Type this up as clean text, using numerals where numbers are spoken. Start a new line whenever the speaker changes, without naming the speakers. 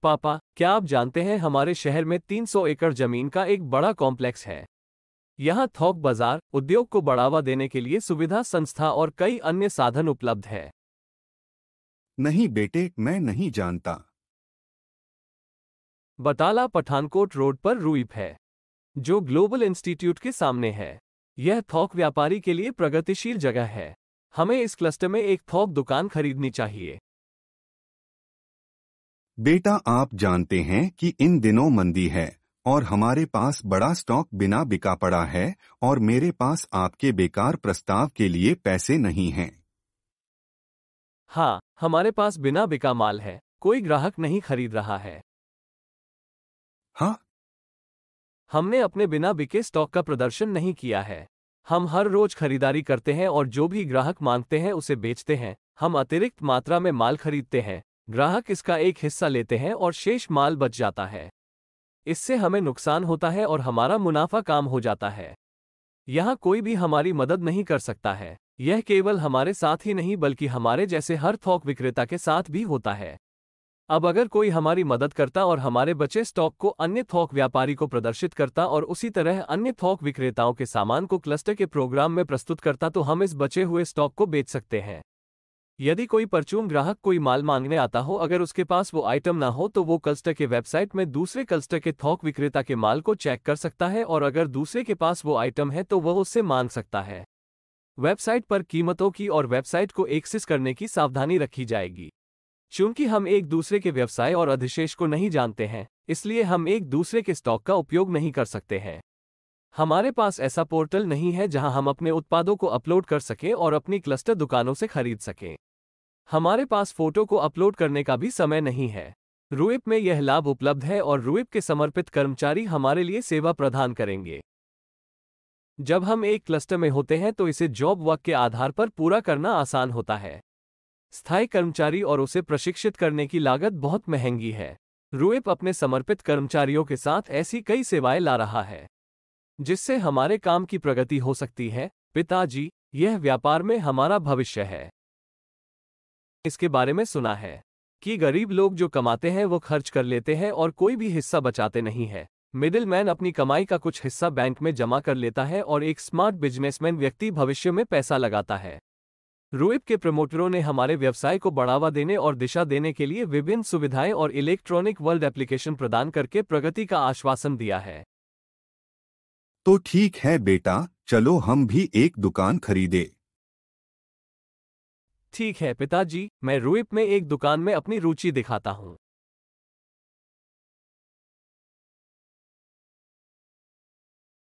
पापा, क्या आप जानते हैं हमारे शहर में 300 एकड़ जमीन का एक बड़ा कॉम्प्लेक्स है। यहाँ थोक बाजार, उद्योग को बढ़ावा देने के लिए सुविधा संस्था और कई अन्य साधन उपलब्ध है।
नहीं बेटे, मैं नहीं जानता।
बटाला पठानकोट रोड पर रूइप है, जो ग्लोबल इंस्टीट्यूट के सामने है। यह थोक व्यापारी के लिए प्रगतिशील जगह है। हमें इस क्लस्टर में एक थोक दुकान खरीदनी चाहिए।
बेटा, आप जानते हैं कि इन दिनों मंदी है और हमारे पास बड़ा स्टॉक बिना बिका पड़ा है और मेरे पास आपके बेकार प्रस्ताव के लिए पैसे नहीं हैं।
हाँ, हमारे पास बिना बिका माल है, कोई ग्राहक नहीं खरीद रहा है।
हाँ।
हमने अपने बिना बिके स्टॉक का प्रदर्शन नहीं किया है। हम हर रोज खरीदारी करते हैं और जो भी ग्राहक मांगते हैं उसे बेचते हैं। हम अतिरिक्त मात्रा में माल खरीदते हैं, ग्राहक इसका एक हिस्सा लेते हैं और शेष माल बच जाता है। इससे हमें नुकसान होता है और हमारा मुनाफा कम हो जाता है। यहाँ कोई भी हमारी मदद नहीं कर सकता है। यह केवल हमारे साथ ही नहीं बल्कि हमारे जैसे हर थोक विक्रेता के साथ भी होता है। अब अगर कोई हमारी मदद करता और हमारे बचे स्टॉक को अन्य थोक व्यापारी को प्रदर्शित करता और उसी तरह अन्य थोक विक्रेताओं के सामान को क्लस्टर के प्रोग्राम में प्रस्तुत करता तो हम इस बचे हुए स्टॉक को बेच सकते हैं। यदि कोई परचून ग्राहक कोई माल मांगने आता हो, अगर उसके पास वो आइटम ना हो तो वो क्लस्टर के वेबसाइट में दूसरे क्लस्टर के थोक विक्रेता के माल को चेक कर सकता है और अगर दूसरे के पास वो आइटम है तो वह उससे मांग सकता है। वेबसाइट पर कीमतों की और वेबसाइट को एक्सेस करने की सावधानी रखी जाएगी। चूंकि हम एक दूसरे के व्यवसाय और अधिशेष को नहीं जानते हैं, इसलिए हम एक दूसरे के स्टॉक का उपयोग नहीं कर सकते हैं। हमारे पास ऐसा पोर्टल नहीं है जहां हम अपने उत्पादों को अपलोड कर सकें और अपनी क्लस्टर दुकानों से खरीद सकें। हमारे पास फोटो को अपलोड करने का भी समय नहीं है। रूइप में यह लाभ उपलब्ध है और रूइप के समर्पित कर्मचारी हमारे लिए सेवा प्रदान करेंगे। जब हम एक क्लस्टर में होते हैं तो इसे जॉब वर्क के आधार पर पूरा करना आसान होता है। स्थायी कर्मचारी और उसे प्रशिक्षित करने की लागत बहुत महंगी है। रूइप अपने समर्पित कर्मचारियों के साथ ऐसी कई सेवाएं ला रहा है जिससे हमारे काम की प्रगति हो सकती है। पिताजी, यह व्यापार में हमारा भविष्य है। इसके बारे में सुना है कि गरीब लोग जो कमाते हैं वो खर्च कर लेते हैं और कोई भी हिस्सा बचाते नहीं है। मिडिलमैन अपनी कमाई का कुछ हिस्सा बैंक में जमा कर लेता है और एक स्मार्ट बिजनेसमैन व्यक्ति भविष्य में पैसा लगाता है। रूइप के प्रमोटरों ने हमारे व्यवसाय को बढ़ावा देने और दिशा देने के लिए विभिन्न सुविधाएं और इलेक्ट्रॉनिक वर्ल्ड एप्लीकेशन प्रदान करके प्रगति का आश्वासन दिया है।
तो ठीक है बेटा, चलो हम भी एक दुकान खरीदे।
ठीक है पिताजी, मैं रूइप में एक दुकान में अपनी रुचि दिखाता हूँ।